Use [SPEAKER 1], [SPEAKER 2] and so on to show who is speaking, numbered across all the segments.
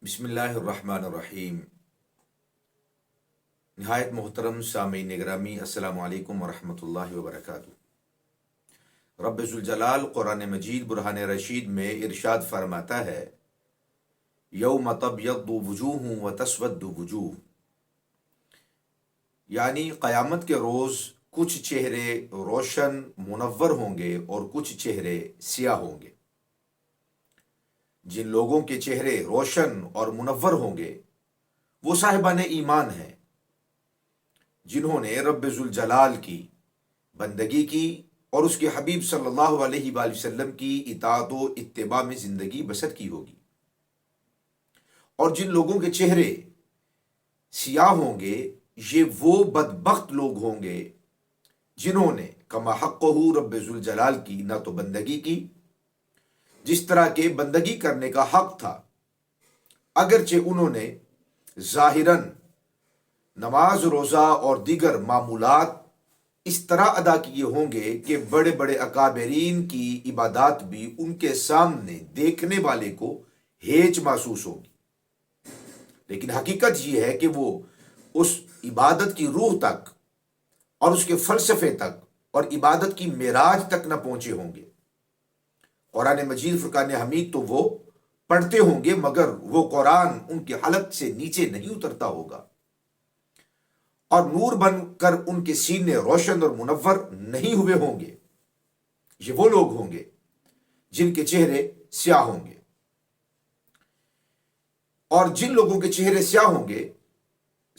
[SPEAKER 1] بسم اللہ الرحمن الرحیم۔ نہایت محترم سامعین گرامی، السلام علیکم ورحمۃ اللہ وبرکاتہ۔ رب ذوالجلال قرآن مجید برہان رشید میں ارشاد فرماتا ہے، یوم تبیض وجوہ وتسود وجوہ، یعنی قیامت کے روز کچھ چہرے روشن منور ہوں گے اور کچھ چہرے سیاہ ہوں گے۔ جن لوگوں کے چہرے روشن اور منور ہوں گے وہ صاحبان ایمان ہیں، جنہوں نے رب ذوالجلال کی بندگی کی اور اس کے حبیب صلی اللہ علیہ وآلہ وسلم کی اطاعت و اتباع میں زندگی بسر کی ہوگی۔ اور جن لوگوں کے چہرے سیاہ ہوں گے یہ وہ بدبخت لوگ ہوں گے جنہوں نے کما حقہ رب ذوالجلال کی نہ تو بندگی کی جس طرح کے بندگی کرنے کا حق تھا، اگرچہ انہوں نے ظاہراً نماز روزہ اور دیگر معمولات اس طرح ادا کیے ہوں گے کہ بڑے بڑے اکابرین کی عبادات بھی ان کے سامنے دیکھنے والے کو ہیچ محسوس ہوگی، لیکن حقیقت یہ ہے کہ وہ اس عبادت کی روح تک اور اس کے فلسفے تک اور عبادت کی معراج تک نہ پہنچے ہوں گے۔ قرآن مجید فرقان حمید تو وہ پڑھتے ہوں گے مگر وہ قرآن ان کے حلق سے نیچے نہیں اترتا ہوگا، اور نور بن کر ان کے سینے روشن اور منور نہیں ہوئے ہوں گے۔ یہ وہ لوگ ہوں گے جن کے چہرے سیاہ ہوں گے، اور جن لوگوں کے چہرے سیاہ ہوں گے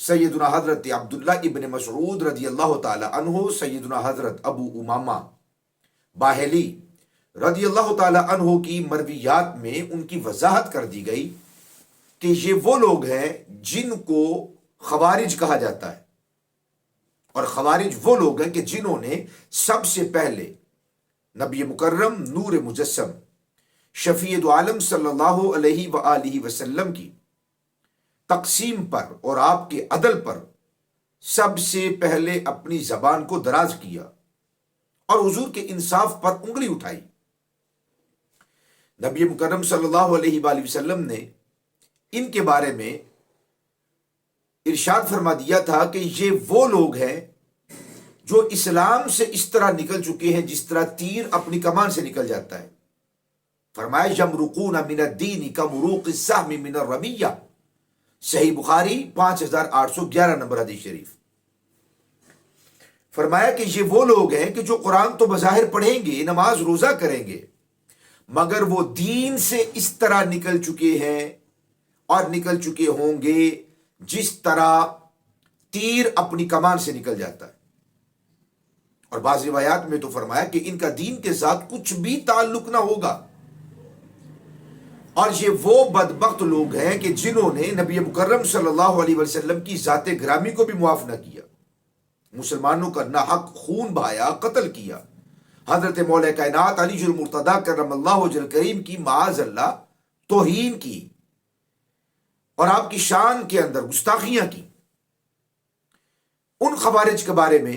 [SPEAKER 1] سیدنا حضرت عبداللہ ابن مسعود رضی اللہ تعالی عنہ، سیدنا حضرت ابو امامہ باہلی رضی اللہ تعالی عنہ کی مرویات میں ان کی وضاحت کر دی گئی کہ یہ وہ لوگ ہیں جن کو خوارج کہا جاتا ہے، اور خوارج وہ لوگ ہیں کہ جنہوں نے سب سے پہلے نبی مکرم نور مجسم شفیع دو عالم صلی اللہ علیہ وآلہ وسلم کی تقسیم پر اور آپ کے عدل پر سب سے پہلے اپنی زبان کو دراز کیا اور حضور کے انصاف پر انگلی اٹھائی۔ نبی مکرم صلی اللہ علیہ وآلہ وسلم نے ان کے بارے میں ارشاد فرما دیا تھا کہ یہ وہ لوگ ہیں جو اسلام سے اس طرح نکل چکے ہیں جس طرح تیر اپنی کمان سے نکل جاتا ہے۔ فرمایا یمرقون من الدین کمروق السهم من الرمیہ، صحیح بخاری 5811 نمبر حدیث شریف۔ فرمایا کہ یہ وہ لوگ ہیں کہ جو قرآن تو بظاہر پڑھیں گے، نماز روزہ کریں گے، مگر وہ دین سے اس طرح نکل چکے ہیں اور نکل چکے ہوں گے جس طرح تیر اپنی کمان سے نکل جاتا ہے۔ اور بعض روایات میں تو فرمایا کہ ان کا دین کے ساتھ کچھ بھی تعلق نہ ہوگا، اور یہ وہ بدبخت لوگ ہیں کہ جنہوں نے نبی مکرم صلی اللہ علیہ وسلم کی ذات گرامی کو بھی معاف نہ کیا، مسلمانوں کا ناحق خون بہایا، قتل کیا، حضرت مولا کائنات علی المرتضیٰ کرم اللہ وجہ کریم کی معاذ اللہ توہین کی اور آپ کی شان کے اندر گستاخیاں کی۔ ان خوارج کے بارے میں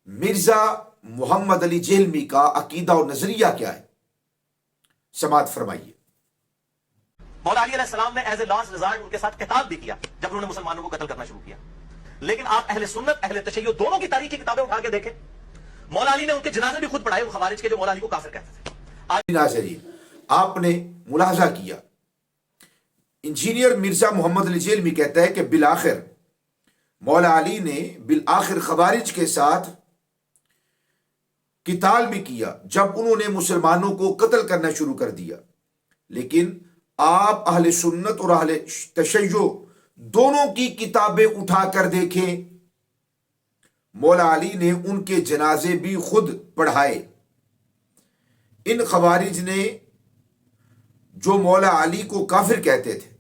[SPEAKER 1] مرزا محمد علی جہلمی کا عقیدہ اور نظریہ کیا ہے، سماعت فرمائیے۔
[SPEAKER 2] مولا علی علیہ السلام نے ایز اے لاسٹ ریزارٹ ان کے ساتھ خطاب بھی کیا جب انہوں نے مسلمانوں کو قتل کرنا شروع کیا، لیکن آپ اہل سنت اہل تشیع دونوں کی تاریخی کتابیں اٹھا کے دیکھیں، مولا علی نے ان کے جنازے بھی خود پڑھائے، وہ خوارج کے جو مولا علی کو کافر کہتے تھے۔
[SPEAKER 1] ناظرین، آپ نے ملاحظہ کیا، انجینئر مرزا محمد علی جہلمی کہتا ہے کہ بالآخر مولا علی نے بالآخر خوارج کے ساتھ قتال بھی کیا جب انہوں نے مسلمانوں کو قتل کرنا شروع کر دیا، لیکن آپ اہل سنت اور اہل تشیع دونوں کی کتابیں اٹھا کر دیکھیں، مولا علی نے ان کے جنازے بھی خود پڑھائے۔ ان خوارج نے جو مولا علی کو کافر کہتے تھے،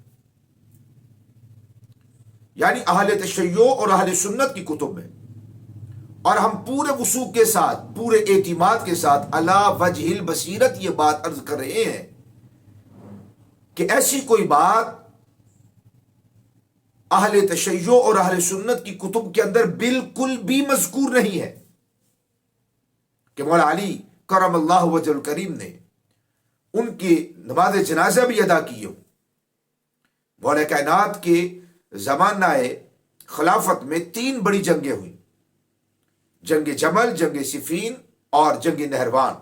[SPEAKER 1] یعنی اہل تشیع اور اہل سنت کی کتب میں، اور ہم پورے وثوق کے ساتھ پورے اعتماد کے ساتھ علی وجہ البصیرت یہ بات عرض کر رہے ہیں کہ ایسی کوئی بات اہل تشیع اور اہل سنت کی کتب کے اندر بالکل بھی مذکور نہیں ہے کہ مولا علی کرم اللہ وجہ الکریم نے ان کی نماز جنازہ بھی ادا کی ہو مولا کائنات کے زمانہ خلافت میں 3 بڑی جنگیں ہوئیں، جنگ جمل، جنگ صفین اور جنگ نہروان۔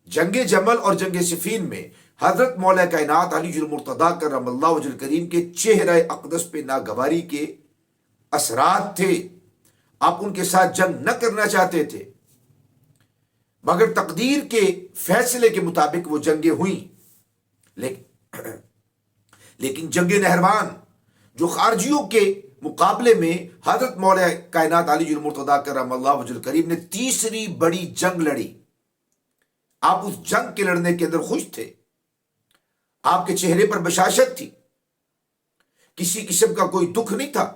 [SPEAKER 1] جنگ جمل اور جنگ صفین میں حضرت مولا کائنات علی المرتضیٰ کرم اللہ وجہ الکریم کے چہرہ اقدس پہ ناگواری کے اثرات تھے۔ آپ ان کے ساتھ جنگ نہ کرنا چاہتے تھے، مگر تقدیر کے فیصلے کے مطابق وہ جنگیں ہوئیں۔ لیکن جنگ نہروان جو خارجیوں کے مقابلے میں حضرت مولا کائنات علی المرتضیٰ کرم اللہ وجہ الکریم نے تیسری بڑی جنگ لڑی، آپ اس جنگ کے لڑنے کے اندر خوش تھے، آپ کے چہرے پر بشاشت تھی، کسی قسم کا کوئی دکھ نہیں تھا۔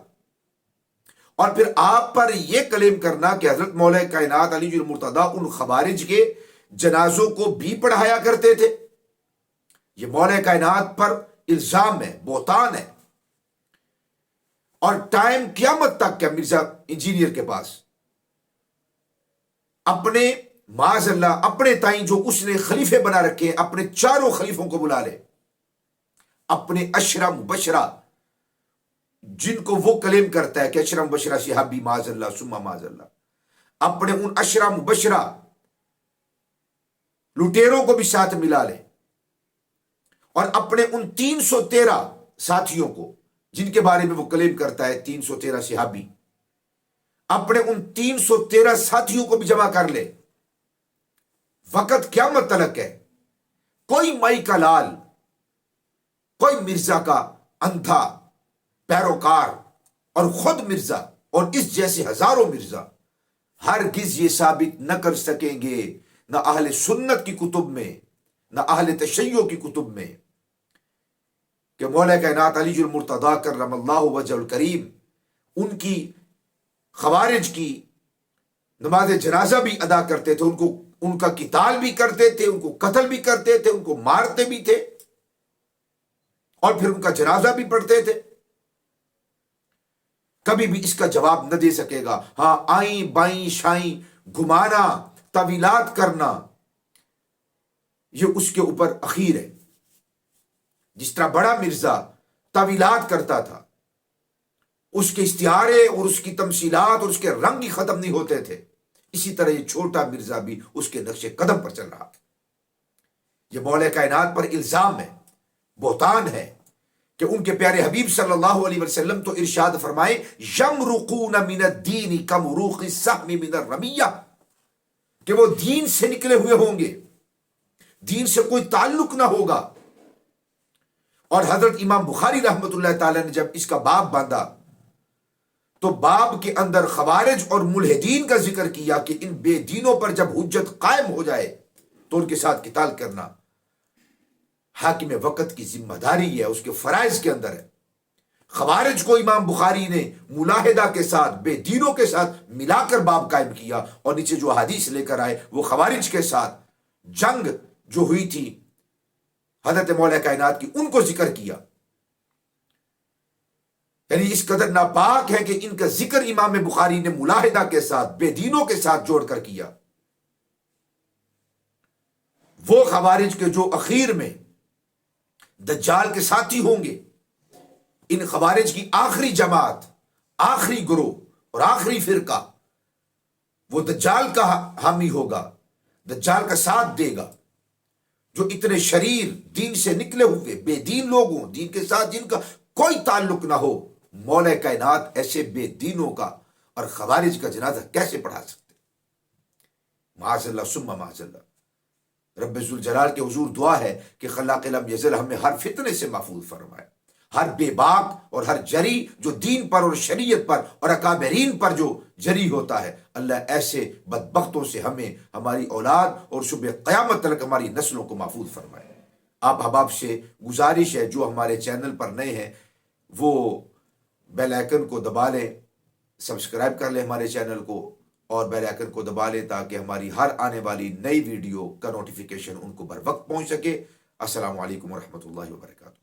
[SPEAKER 1] اور پھر آپ پر یہ کلیم کرنا کہ حضرت مولا کائنات علی المرتضیٰ ان خوارج کے جنازوں کو بھی پڑھایا کرتے تھے، یہ مولا کائنات پر الزام ہے، بہتان ہے۔ اور ٹائم قیامت تک کیا مرزا انجینئر کے پاس اپنے معاذ اللہ اپنے تائیں جو اس نے خلیفے بنا رکھے ہیں، اپنے 4 خلیفوں کو بلا لے، اپنے عشرہ مبشرہ جن کو وہ کلیم کرتا ہے کہ عشرہ مبشرہ صحابی معاذ اللہ ثم معاذ اللہ، اپنے ان عشرہ مبشرہ لٹیروں کو بھی ساتھ ملا لے، اور اپنے ان 313 ساتھیوں کو جن کے بارے میں وہ کلیم کرتا ہے 313 صحابی، اپنے ان 313 ساتھیوں کو بھی جمع کر لے۔ وقت قیامت تلک ہے، کوئی مائی کا لال، کوئی مرزا کا اندھا پیروکار اور خود مرزا اور اس جیسے ہزاروں مرزا ہرگز یہ ثابت نہ کر سکیں گے، نہ اہل سنت کی کتب میں نہ اہل تشیع کی کتب میں، کہ مولا کائنات علی المرتضیٰ کرم اللہ وجہ الکریم ان کی خوارج کی نماز جنازہ بھی ادا کرتے تھے، ان کا قتال بھی کرتے تھے، ان کو قتل بھی کرتے تھے، ان کو مارتے بھی تھے، اور پھر ان کا جنازہ بھی پڑھتے تھے۔ کبھی بھی اس کا جواب نہ دے سکے گا۔ ہاں، آئیں بائیں شائیں گھمانا، طویلات کرنا، یہ اس کے اوپر اخیر ہے۔ جس طرح بڑا مرزا طویلات کرتا تھا، اس کے استعارے اور اس کی تمثیلات اور اس کے رنگ ہی ختم نہیں ہوتے تھے، اسی طرح یہ چھوٹا مرزا بھی اس کے نقش قدم پر چل رہا۔ یہ مولا کائنات پر الزام ہے، بہتان ہے، کہ ان کے پیارے حبیب صلی اللہ علیہ وسلم تو ارشاد فرمائے یمرقون من الدین کمروق السهم من الرمیہ، کہ وہ دین سے نکلے ہوئے ہوں گے، دین سے کوئی تعلق نہ ہوگا۔ اور حضرت امام بخاری رحمۃ اللہ تعالی نے جب اس کا باب باندھا تو باب کے اندر خوارج اور ملحدین کا ذکر کیا کہ ان بے دینوں پر جب حجت قائم ہو جائے تو ان کے ساتھ قتال کرنا حاکم وقت کی ذمہ داری ہے، اس کے فرائض کے اندر ہے۔ خوارج کو امام بخاری نے ملاحدہ کے ساتھ، بے دینوں کے ساتھ ملا کر باب قائم کیا، اور نیچے جو حدیث لے کر آئے وہ خوارج کے ساتھ جنگ جو ہوئی تھی حضرت مولا کائنات کی، ان کو ذکر کیا۔ یعنی اس قدر ناپاک ہے کہ ان کا ذکر امام بخاری نے ملاحدہ کے ساتھ، بے دینوں کے ساتھ جوڑ کر کیا۔ وہ خوارج کے جو اخیر میں دجال کے ساتھی ہوں گے، ان خوارج کی آخری جماعت، آخری گروہ اور آخری فرقہ، وہ دجال کا حامی ہوگا، دجال کا ساتھ دے گا۔ جو اتنے شریر دین سے نکلے ہوئے بے دین لوگ ہوں، دین کے ساتھ جن کا کوئی تعلق نہ ہو، مولا کائنات ایسے بے دینوں کا اور خوارج کا جنازہ کیسے پڑھا سکتے؟ معاذ اللہ ثم معاذ اللہ۔ رب ذوالجلال کے حضور دعا ہے کہ خلاق لم یزل ہمیں ہر فتنے سے محفوظ فرمائے، ہر بے باک اور ہر جری جو دین پر اور شریعت پر اور اکابرین پر جو جری ہوتا ہے، اللہ ایسے بدبختوں سے ہمیں، ہماری اولاد اور صبح قیامت تک ہماری نسلوں کو محفوظ فرمائے۔ آپ احباب سے گزارش ہے جو ہمارے چینل پر نئے ہیں وہ بیل آئیکن کو دبا لیں، سبسکرائب کر لیں ہمارے چینل کو، اور بیل آئیکن کو دبا لیں تاکہ ہماری ہر آنے والی نئی ویڈیو کا نوٹیفیکیشن ان کو بر وقت پہنچ سکے۔ السلام علیکم ورحمۃ اللہ وبرکاتہ۔